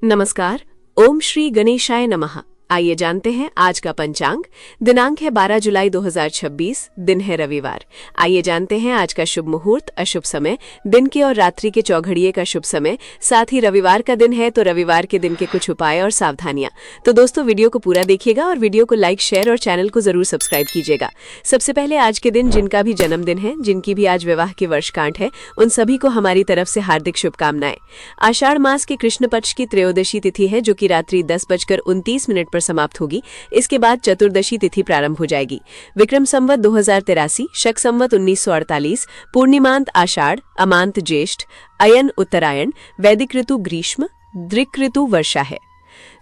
नमस्कार। ओम श्री गणेशाय नमः। आइए जानते हैं आज का पंचांग। दिनांक है 12 जुलाई 2026, दिन है रविवार। आइए जानते हैं आज का शुभ मुहूर्त, अशुभ समय, दिन के और रात्रि के चौघड़िए का शुभ समय, साथ ही रविवार का दिन है तो रविवार के दिन के कुछ उपाय और सावधानियां। तो दोस्तों वीडियो को पूरा देखिएगा और वीडियो को लाइक, शेयर और चैनल को जरूर सब्सक्राइब कीजिएगा। सबसे पहले आज के दिन जिनका भी जन्मदिन है, जिनकी भी आज विवाह की वर्षगांठ है, उन सभी को हमारी तरफ से हार्दिक शुभकामनाएं। आषाढ़ मास के कृष्ण पक्ष की त्रयोदशी तिथि है जो कि रात्रि 10:29 पर समाप्त होगी। इसके बाद चतुर्दशी तिथि प्रारंभ हो जाएगी। विक्रम संवत 2083, शक संवत 1948, पूर्णिमांत आषाढ़, अमांत ज्येष्ठ, अयन उत्तरायण, वैदिक ऋतु ग्रीष्म, दृक ऋतु वर्षा है।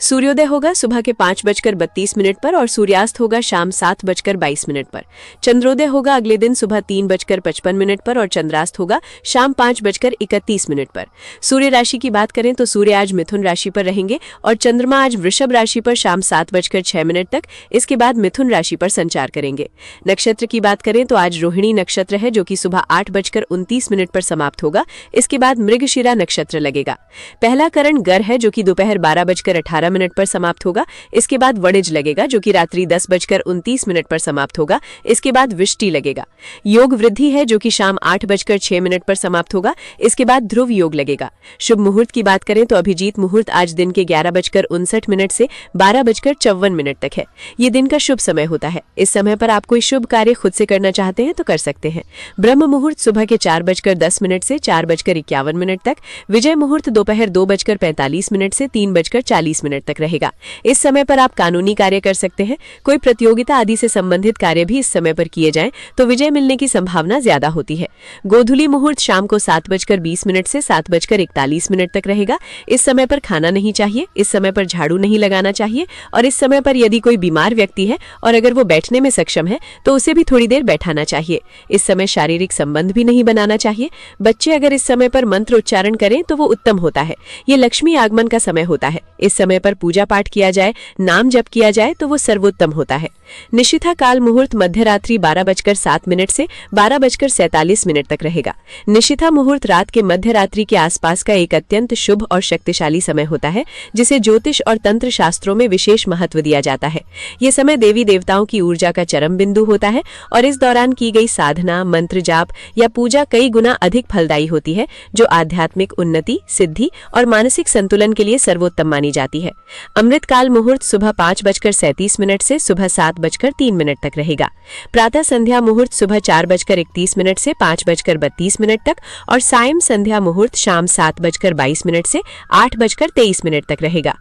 सूर्योदय होगा सुबह के 5:32 पर और सूर्यास्त होगा शाम 7:22 पर। चंद्रोदय होगा अगले दिन सुबह 3:55 पर और चंद्रास्त होगा शाम 5:31 पर। सूर्य राशि की बात करें तो सूर्य आज मिथुन राशि पर रहेंगे और चंद्रमा आज वृषभ राशि पर शाम 7:06 तक, इसके बाद मिथुन राशि पर संचार करेंगे। नक्षत्र की बात करें तो आज रोहिणी नक्षत्र है जो कि सुबह 8:29 पर समाप्त होगा। इसके बाद मृगशिरा नक्षत्र लगेगा। पहला करण गर है जो कि दोपहर 12:18 पर समाप्त होगा। इसके बाद वणिज लगेगा जो कि रात्रि 10:29 पर समाप्त होगा। इसके बाद विष्टि लगेगा। योग वृद्धि है जो कि शाम 8:06 पर समाप्त होगा। इसके बाद ध्रुव योग लगेगा। शुभ मुहूर्त की बात करें तो अभिजीत मुहूर्त आज दिन के 11:59 से 12:54 तक है। ये दिन का शुभ समय होता है। इस समय पर आप कोई शुभ कार्य खुद से करना चाहते हैं तो कर सकते हैं। ब्रह्म मुहूर्त सुबह के 4:10 से 4:51 तक। विजय मुहूर्त दोपहर 2:45 से 3:40 तक रहेगा। इस समय पर आप कानूनी कार्य कर सकते हैं। कोई प्रतियोगिता आदि से संबंधित कार्य भी इस समय पर किए जाएं तो विजय मिलने की संभावना ज्यादा होती है। गोधूली मुहूर्त शाम को 7:20 से 7:41 तक रहेगा। इस समय पर खाना नहीं चाहिए, इस समय पर झाड़ू नहीं लगाना चाहिए और इस समय पर यदि कोई बीमार व्यक्ति है और अगर वो बैठने में सक्षम है तो उसे भी थोड़ी देर बैठाना चाहिए। इस समय शारीरिक संबंध भी नहीं बनाना चाहिए। बच्चे अगर इस समय पर मंत्र उच्चारण करें तो वो उत्तम होता है। ये लक्ष्मी आगमन का समय होता है। इस समय पर पूजा पाठ किया जाए, नाम जप किया जाए तो वो सर्वोत्तम होता है। निशिथा काल मुहूर्त मध्य रात्रि 12:07 से 12:47 तक रहेगा। निशिथा मुहूर्त रात के मध्य रात्रि के आसपास का एक अत्यंत शुभ और शक्तिशाली समय होता है जिसे ज्योतिष और तंत्र शास्त्रों में विशेष महत्व दिया जाता है। ये समय देवी देवताओं की ऊर्जा का चरम बिंदु होता है और इस दौरान की गई साधना, मंत्र जाप या पूजा कई गुना अधिक फलदायी होती है जो आध्यात्मिक उन्नति, सिद्धि और मानसिक संतुलन के लिए सर्वोत्तम मानी जाती है। अमृतकाल मुहूर्त सुबह 5:37 से सुबह 7:03 तक रहेगा। प्रातः संध्या मुहूर्त सुबह 4:31 से 5:32 तक और सायं संध्या मुहूर्त शाम 7:22 से 8:23 तक रहेगा।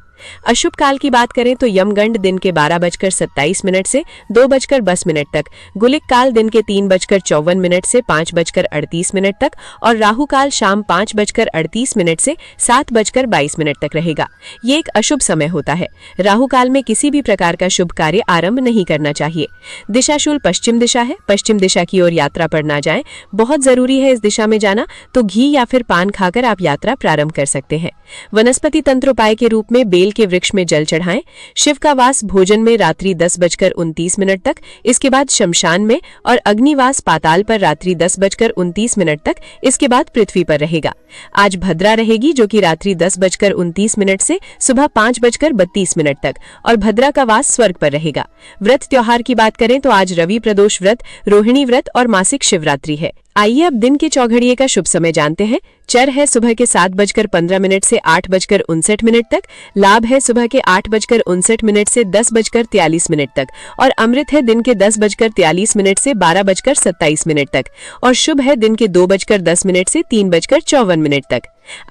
अशुभ काल की बात करें तो यमगंड दिन के 12:27 से 2:10 तक, गुलिक काल दिन के 3:54 से 5:38 तक और राहु काल शाम 5:38 से 7:22 तक रहेगा। ये एक अशुभ समय होता है। राहु काल में किसी भी प्रकार का शुभ कार्य आरंभ नहीं करना चाहिए। दिशाशूल पश्चिम दिशा है। पश्चिम दिशा की ओर यात्रा पर ना जाएं। बहुत जरूरी है इस दिशा में जाना, तो घी या फिर पान खाकर आप यात्रा प्रारंभ कर सकते हैं। वनस्पति तंत्र उपाय के रूप में बेल के वृक्ष में जल चढ़ाएं। शिव का वास भोजन में रात्रि 10:29 तक, इसके बाद शमशान में और अग्निवास पाताल पर रात्रि 10:29 तक, इसके बाद पृथ्वी पर रहेगा। आज भद्रा रहेगी जो कि रात्रि 10:29 से सुबह 5:32 तक और भद्रा का वास स्वर्ग पर रहेगा। व्रत त्योहार की बात करें तो आज रवि प्रदोष व्रत, रोहिणी व्रत और मासिक शिवरात्रि है। आइए अब दिन के चौघड़िए का शुभ समय जानते हैं। चर है सुबह के 7:15 से 8:59 तक। लाभ है सुबह के 8:59 से 10:43 तक और अमृत है दिन के 10:43 से 12:27 तक और शुभ है दिन के 2:10 से 3:54 तक।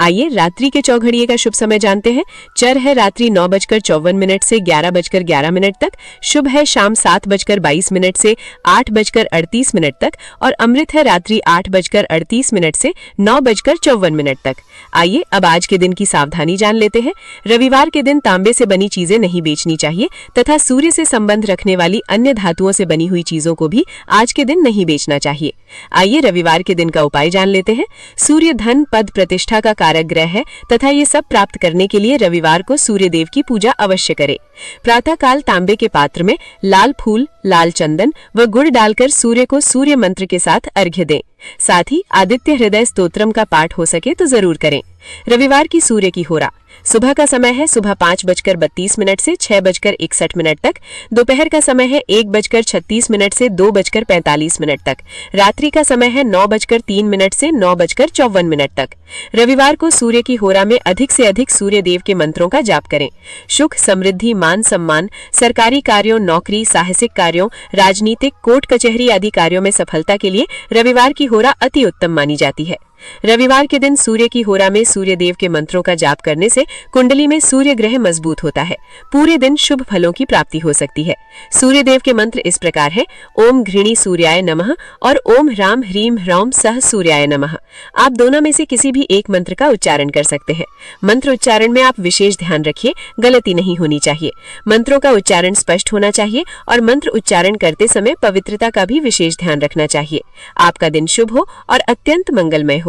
आइए रात्रि के चौघड़िए का शुभ समय जानते हैं। चर है रात्रि 9:54 से 11:11 तक। शुभ है शाम 7:22 से 8:38 तक और अमृत है रात्रि 8:38 से 9:54 तक। आइए अब आज के दिन की सावधानी जान लेते हैं। रविवार के दिन तांबे से बनी चीजें नहीं बेचनी चाहिए तथा सूर्य से संबंध रखने वाली अन्य धातुओं से बनी हुई चीजों को भी आज के दिन नहीं बेचना चाहिए। आइए रविवार के दिन का उपाय जान लेते हैं। सूर्य धन, पद, प्रतिष्ठा का कारक ग्रह है तथा ये सब प्राप्त करने के लिए रविवार को सूर्य देव की पूजा अवश्य करें। प्रातः काल तांबे के पात्र में लाल फूल, लाल चंदन व गुड़ डालकर सूर्य को सूर्य मंत्र के साथ अर्घ्य दें। साथ ही आदित्य हृदय स्तोत्रम का पाठ हो सके तो जरूर करें। रविवार की सूर्य की होरा। सुबह का समय है सुबह 5:32 से 6:61 तक। दोपहर का समय है 1:36 से 2:45 तक। रात्रि का समय है 9:03 से 9:54 तक। रविवार को सूर्य की होरा में अधिक से अधिक सूर्य देव के मंत्रों का जाप करें। सुख, समृद्धि, मान सम्मान, सरकारी कार्यों, नौकरी, साहसिक कार्यों, राजनीतिक, कोर्ट कचहरी आदि कार्यों में सफलता के लिए रविवार की होरा अति उत्तम मानी जाती है। रविवार के दिन सूर्य की होरा में सूर्य देव के मंत्रों का जाप करने से कुंडली में सूर्य ग्रह मजबूत होता है। पूरे दिन शुभ फलों की प्राप्ति हो सकती है। सूर्य देव के मंत्र इस प्रकार है: ओम घृणी सूर्याय नमः और ओम ह्राम ह्रीम ह्रौम सह सूर्याय नमः। आप दोनों में से किसी भी एक मंत्र का उच्चारण कर सकते हैं। मंत्र उच्चारण में आप विशेष ध्यान रखिए, गलती नहीं होनी चाहिए। मंत्रों का उच्चारण स्पष्ट होना चाहिए और मंत्र उच्चारण करते समय पवित्रता का भी विशेष ध्यान रखना चाहिए। आपका दिन शुभ हो और अत्यंत मंगलमय हो।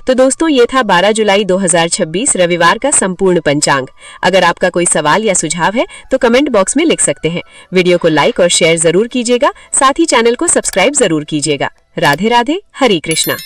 तो दोस्तों, ये था 12 जुलाई 2026 रविवार का संपूर्ण पंचांग। अगर आपका कोई सवाल या सुझाव है तो कमेंट बॉक्स में लिख सकते हैं। वीडियो को लाइक और शेयर जरूर कीजिएगा, साथ ही चैनल को सब्सक्राइब जरूर कीजिएगा। राधे राधे, हरे कृष्णा।